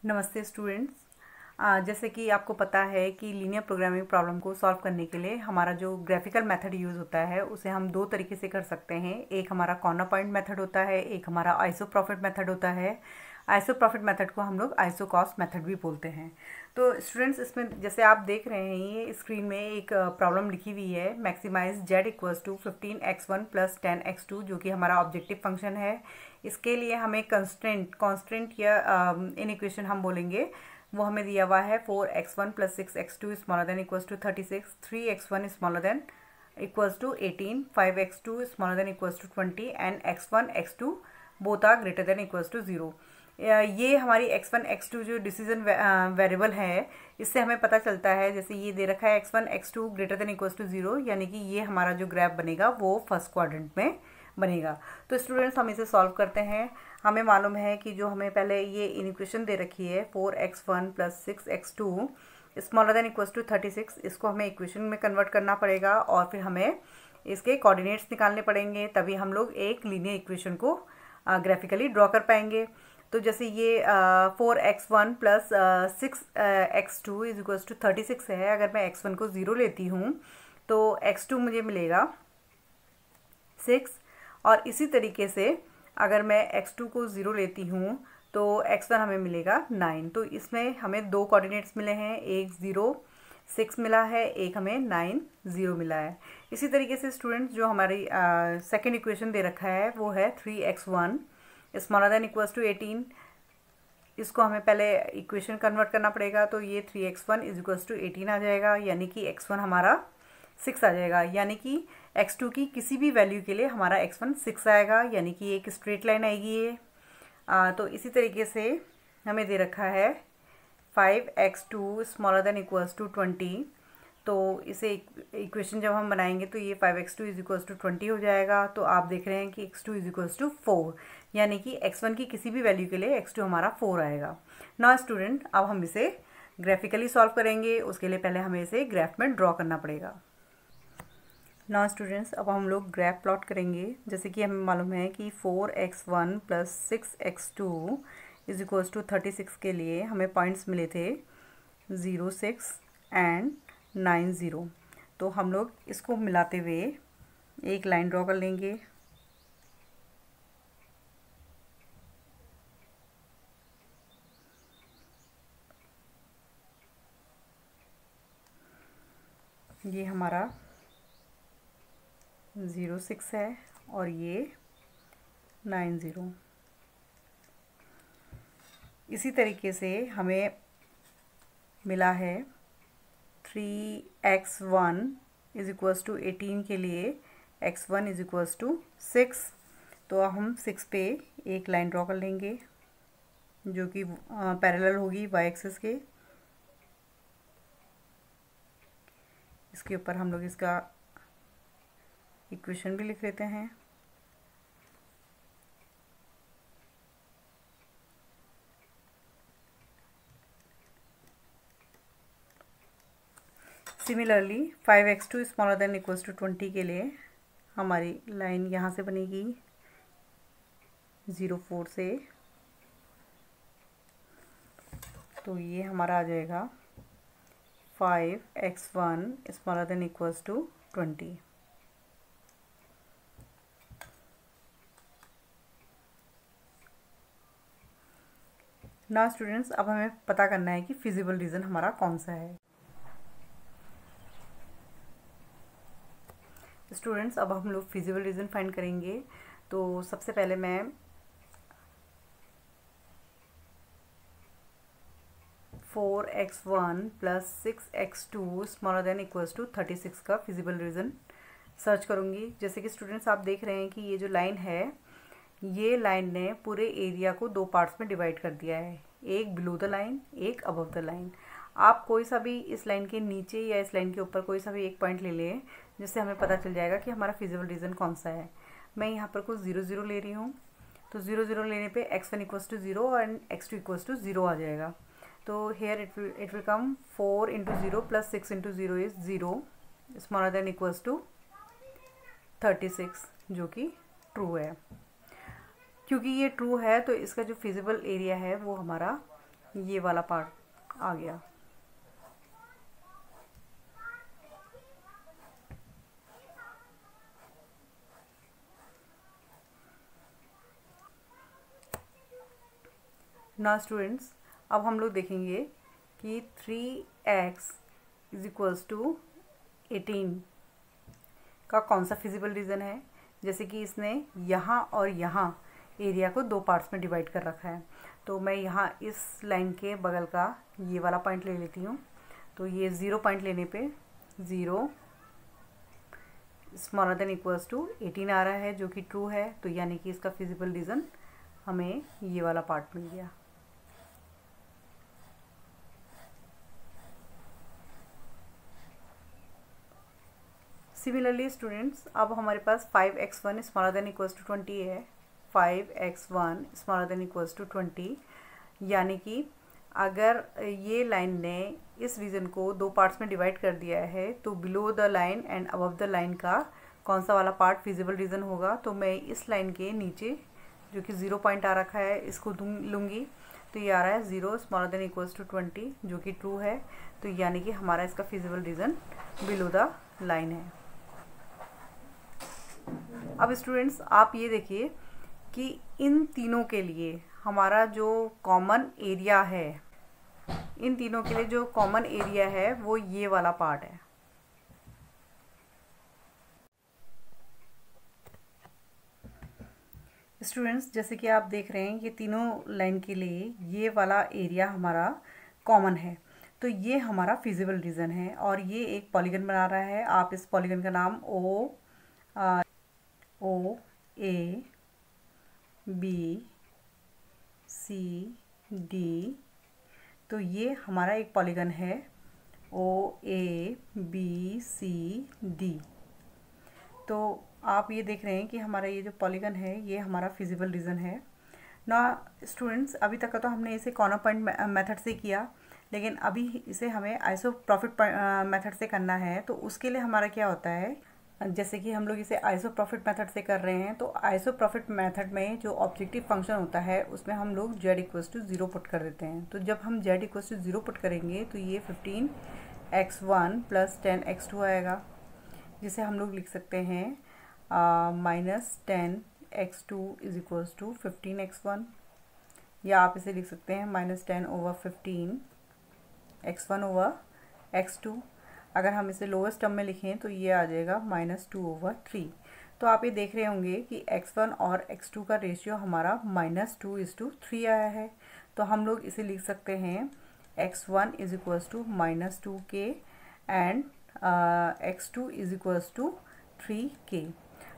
नमस्ते स्टूडेंट्स। जैसे कि आपको पता है कि लीनियर प्रोग्रामिंग प्रॉब्लम को सॉल्व करने के लिए हमारा जो ग्राफिकल मेथड यूज़ होता है उसे हम दो तरीके से कर सकते हैं। एक हमारा कॉर्नर पॉइंट मेथड होता है, एक हमारा आइसोप्रॉफिट मेथड होता है। आइसोप्रॉफिट मेथड को हम लोग आइसोकॉस्ट मेथड भी बोलते हैं। तो स्टूडेंट्स, इसमें जैसे आप देख रहे हैं ये स्क्रीन में एक प्रॉब्लम लिखी हुई है, maximise z equals to 15x1 plus 10x2, जो कि हमारा ऑब्जेक्टिव फंक्शन है। इसके लिए हमें कॉन्स्टेंट या इन इक्वेशन हम बोलेंगे, वो हमें दिया हुआ है 4x1 plus 6x2 smaller than equals to 36, 3x1 smaller than equals to 18, 5x2 smaller than equals to 20 and x1 x2 both are greater than equals to 0। ये हमारी x1 x2 जो डिसीजन वेरिएबल है, इससे हमें पता चलता है, जैसे ये दे रखा है x1 x2 greater than equals to 0, यानी कि ये हमारा जो ग्राफ बनेगा वो फर्स्ट क्वाड्रेंट में बनेगा। तो स्टूडेंट्स, हम इसे सॉल्व करते हैं। हमें मालूम है कि जो हमें पहले ये इक्वेशन दे रखी है 4x1 plus 6x2 smaller than equals to 36, इसको हमें इक्वेशन में कन्वर्ट करना पड़ेगा और फिर हमें इसके कोऑर्डिनेट्स निकालने पड़ेंगे, तभी हम लोग एक लीनियर इक्वेशन को ग्राफिकली ड्रॉ कर पाएंगे। तो जैसे ये 4x1 plus 6x2 is equals to 36 है। अगर मैं x1 को 0 लेती हूँ तो x2 मुझे मिलेगा 6, और इसी तरीके से अगर मैं x2 को 0 लेती हूँ तो x1 हमें मिलेगा 9। तो इसमें हमें दो कोऑर्डिनेट्स मिले हैं, एक 0 6 मिला है, एक हमें 9 0 मिला है। इसी तरीके से स्टूडेंट्स, जो हमारी सेकेंड इक्वेशन दे रखा है वो है 3x1 smaller than equals to 18। इसको हमें पहले इक्वेशन कन्वर्ट करना पड़ेगा, तो ये 3x1 इज इक्वल्स टू 18 आ जाएगा, यानी कि x1 हमारा 6 आ जाएगा, यानी कि x2 की किसी भी वैल्यू के लिए हमारा x1 6 आएगा, यानी कि एक स्ट्रेट लाइन आएगी ये। तो इसी तरीके से हमें दे रखा है 5x2 smaller than equals to 20। तो इसे इक्वेशन जब हम बनाएंगे तो ये 5x2 इज इक्वल्स टू 20 हो जाएगा। तो आप देख रहे हैं कि x2 इज इक्वल्स टू 4, यानी कि x1 की किसी भी वैल्यू के लिए x2 हमारा 4 आएगा। नाउ स्टूडेंट, अब हम इसे ग्राफिकली सॉल्व करेंगे। उसके लिए पहले हमें इसे ग्राफ में ड्रॉ करना पड़ेगा। नाउ स्टूडेंट्स, अब हम लोग ग्राफ प्लॉट करेंगे। जैसे कि हमें मालूम है कि 4x1 plus 6x2 is equals to 36 के लिए हमें पॉइंट्स मिले थे 0 6 एंड 9 0। तो हम लोग इसको मिलाते हुए एक लाइन ड्रॉ कर लेंगे। ये हमारा 0 6 है और ये 9 0। इसी तरीके से हमें मिला है 3x1 इज इक्वल्स टू 18 के लिए x1 इज इक्वल्स टू 6। तो हम 6 पे एक लाइन ड्रॉ कर लेंगे जो कि पैरेलल होगी y एक्सिस के। इसके ऊपर हम लोग इसका इक्वेशन भी लिख लेते हैं। Similarly 5x2 smaller than equals to 20 के लिए हमारी लाइन यहाँ से बनेगी 0 4 से। तो ये हमारा आ जाएगा 5x1 smaller than equals to 20। ना स्टूडेंट्स, अब हमें पता करना है कि फिजिबल रीजन हमारा कौन सा है। स्टूडेंट्स, अब हम लोग फिजिबल रीजन फाइंड करेंगे। तो सबसे पहले मैं 4x1 plus 6x2 smaller than equals to 36 का फिजिबल रीजन सर्च करूँगी। जैसे कि स्टूडेंट्स, आप देख रहे हैं कि ये जो लाइन है, ये लाइन ने पूरे एरिया को दो पार्ट्स में डिवाइड कर दिया है, एक बिलो द लाइन, एक अबव द लाइन। आप कोई सा भी इस लाइन के नीचे या इस लाइन के ऊपर कोई सा भी एक पॉइंट ले लें, जिससे हमें पता चल जाएगा कि हमारा फिजिबल रीजन कौन सा है। मैं यहाँ पर कुछ 0 0 ले रही हूँ, तो 0 0 लेने पे x1 equals to 0 and x2 equals to 0 आ जाएगा। तो here it will come 4 into 0 plus 6 into 0 is 0 smaller than equals to 36, जो कि ट्रू है। क्योंकि ये ट्रू है तो इसका जो फिजिबल एरिया है वो हमारा ये वाला पार्ट आ गया। ना स्टूडेंट्स, अब हम लोग देखेंगे कि 3x इज इक्वल्स टू 18 का कौन सा फिजिबल रीज़न है। जैसे कि इसने यहाँ और यहाँ एरिया को दो पार्ट्स में डिवाइड कर रखा है, तो मैं यहाँ इस लाइन के बगल का ये वाला पॉइंट ले लेती हूँ। तो ये 0 पॉइंट लेने पे 0 स्मॉलर देन इक्वल्स टू 18 आ रहा है, जो कि ट्रू है। तो यानी कि इसका फिजिबल रीज़न हमें ये वाला पार्ट मिल गया। सिमिलरली स्टूडेंट्स, अब हमारे पास 5x1 smaller than equals to 20 है। 5x1 smaller than equals to 20, यानी कि अगर ये लाइन ने इस रीजन को दो पार्ट्स में डिवाइड कर दिया है, तो below the line and above the line का कौन सा वाला पार्ट फिजिबल रीजन होगा। तो मैं इस लाइन के नीचे जो कि 0 पॉइंट आ रखा है इसको लूँगी। तो ये आ रहा है 0 स्मॉलर देन इक्वल्स टू 20, जो कि ट्रू है। तो यानी कि हमारा इसका feasible region below the line है। अब स्टूडेंट्स, आप ये देखिए कि इन तीनों के लिए हमारा जो कॉमन एरिया है, इन तीनों के लिए जो कॉमन एरिया है वो ये वाला पार्ट है। स्टूडेंट्स, जैसे कि आप देख रहे हैं कि तीनों लाइन के लिए ये वाला एरिया हमारा कॉमन है। तो ये हमारा फिजिबल रीजन है और ये एक पॉलीगन बना रहा है। आप इस पॉलीगन का नाम ओ ए बी सी डी, तो ये हमारा एक पॉलीगन है OABCD। तो आप ये देख रहे हैं कि हमारा ये जो पॉलीगन है ये हमारा फिजिबल रीजन है ना। स्टूडेंट्स, अभी तक का तो हमने इसे कॉर्नर पॉइंट मेथड से किया, लेकिन अभी इसे हमें आइसोप्रोफिट मेथड से करना है। तो उसके लिए हमारा क्या होता है, जैसे कि हम लोग इसे आइसोप्रोफिट मेथड से कर रहे हैं, तो आइसोप्रोफिट मेथड में जो ऑब्जेक्टिव फंक्शन होता है उसमें हम लोग z इक्वल्स टू 0 पुट कर देते हैं। तो जब हम z इक्वल्स टू 0 पुट करेंगे तो ये 15x1 प्लस 10x2 आएगा, जिसे हम लोग लिख सकते हैं -10x2 is equals to 15x1, या आप इसे लिख सकते हैं -10/15 x1 ओवर x2। अगर हम इसे लोएस्ट टर्म में लिखें तो ये आ जाएगा -2/3। तो आप ये देख रहे होंगे कि x1 और x2 का रेशियो हमारा -2:3 आया है। तो हम लोग इसे लिख सकते हैं x1 is equals to -2k and x2 is equals to 3k।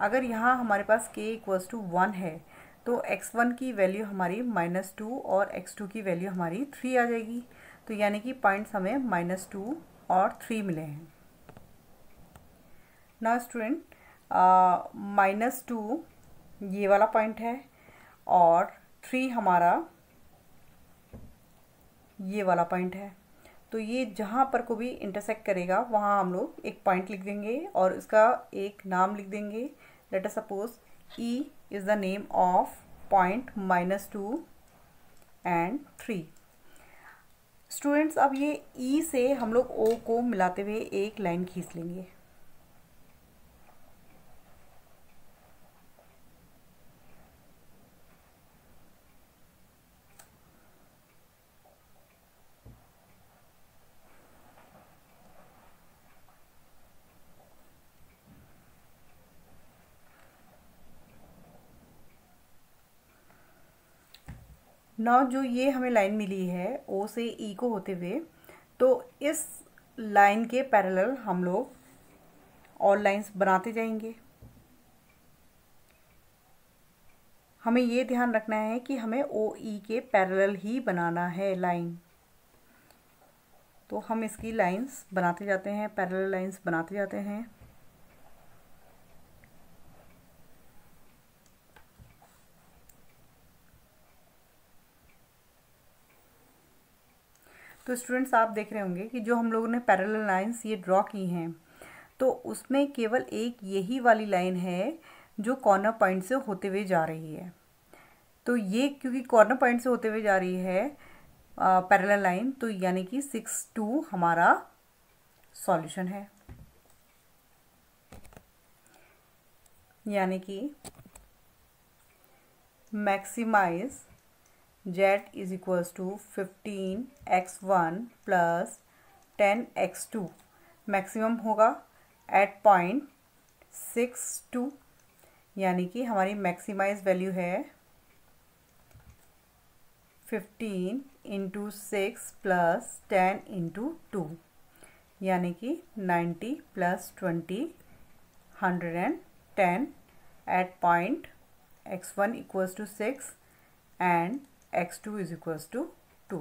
अगर यहाँ हमारे पास k इक्वल्स टू 1 है तो x1 की वैल्यू हमारी -2 और x2 की वैल्यू हमारी 3 आ जाएगी। तो यानी कि पॉइंट्स हमें -2 और 3 मिले हैं ना। स्टूडेंट, -2 ये वाला पॉइंट है और 3 हमारा ये वाला पॉइंट है। तो ये जहाँ पर को भी इंटरसेक्ट करेगा वहाँ हम लोग एक पॉइंट लिख देंगे और इसका एक नाम लिख देंगे। Let us suppose E is the name of point -2 and 3। Students, अब ये E से हम लोग O को मिलाते हुए एक लाइन खींच लेंगे। ना जो ये हमें लाइन मिली है O से E को होते हुए, तो इस लाइन के पैरेलल हम लोग और लाइंस बनाते जाएंगे। हमें ये ध्यान रखना है कि हमें OE के पैरेलल ही बनाना है लाइन। तो हम इसकी लाइंस बनाते जाते हैं, पैरेलल लाइंस बनाते जाते हैं। तो स्टूडेंट्स, आप देख रहे होंगे कि जो हम लोगों ने पैरेलल लाइंस ये ड्रॉ की हैं, तो उसमें केवल एक यही वाली लाइन है जो कॉर्नर पॉइंट से होते हुए जा रही है। तो ये क्योंकि कॉर्नर पॉइंट से होते हुए जा रही है, पैरेलल लाइन, तो यानी कि 6 2 हमारा सॉल्यूशन है। यानी कि maximize z is equals to 15x1 plus 10x2 maximum होगा एट पॉइंट 6 2, यानी कि हमारी मैक्सिमाइज वैल्यू है 15 इंटू 6 प्लस 10 इंटू 2, यानी कि 90 plus 20 110 at point x1 equals to 6 and x2 is equals to 2।